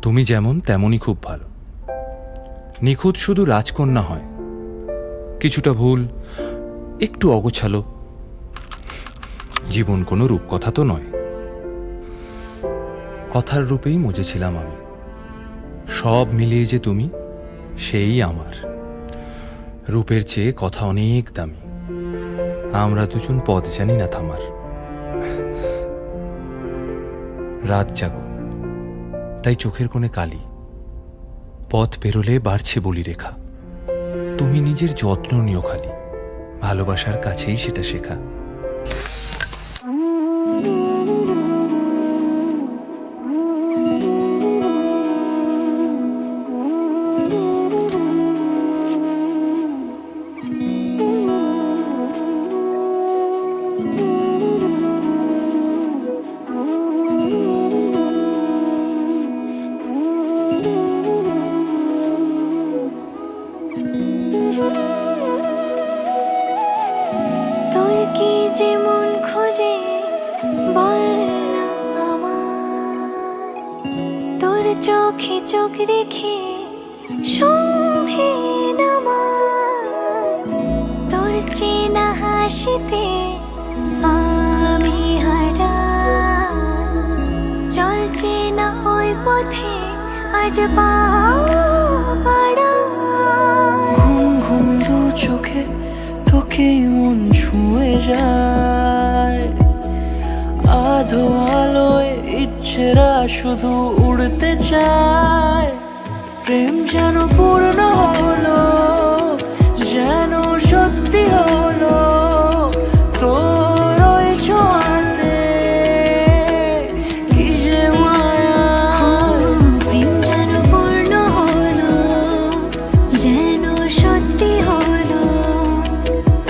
তুমি যেমন তেমনই খুব ভালো। নিখুঁত শুধু রাজকন্যা হয়, কিছুটা ভুল, একটু অগোছালো। জীবন কোনো রূপকথা তো নয়। কথার রূপেই মজেছিলাম আমি। সব মিলিয়ে যে তুমি, সেই আমার। রূপের চেয়ে কথা অনেক দামি। আমরা দুজন পথ জানি না থামার। রাত জাগো, তাই চোখের কোণে কালি। পথ পেরোলে বাড়ছে বলি রেখা। তুমি নিজের যত্ন নিও খালি, ভালোবাসার কাছেই সেটা শেখা। তোর কি যেমন খোঁজে বললাম আমায়, তোর চোখে চোখ রেখে সন্ধে নামায়। তোর চেনা হাসিতে আমি হারাই, চল চেনা ওই পথে আজ পা বাড়াই। ঘুম ঘুম দু চোখে তোকেই মন ছুঁয়ে যায়। আধো আলোয় ইচ্ছেরা শুধু উড়তে চায়। প্রেম যেন পূর্ণ হলো, যেন সত্যি হলো। তোর ওই ছোঁয়াতে কি যে মায়া। প্রেম যেন পূর্ণ হলো, যেন সত্যি হলো।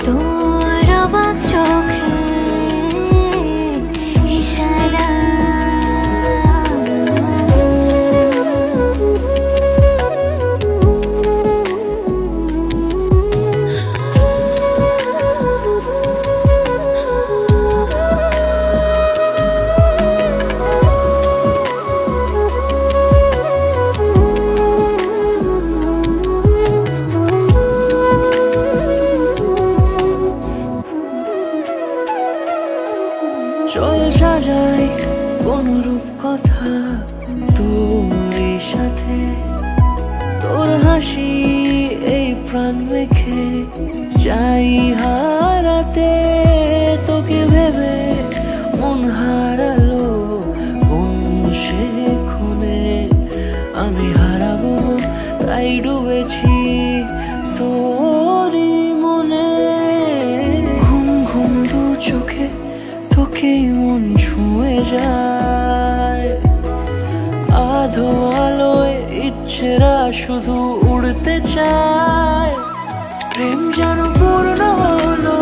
তোর অবাক চোখে ইশারা। চল সাজাই কোন রূপকথা তোর সাথে। তোর হাসি এই প্রাণ রেখে চাই হারাতে। তোকে ভেবে মন হারালো কোন সে ক্ষণে। আমি হারাবো তাই ডুবেছি তোরই মনে। ঘুম ঘুম দু চোখে তোকেই মন ছুঁয়ে যায়। আধো আলোয় ইচ্ছেরা শুধু উড়তে চায়। প্রেম যেন পূর্ণ হলো,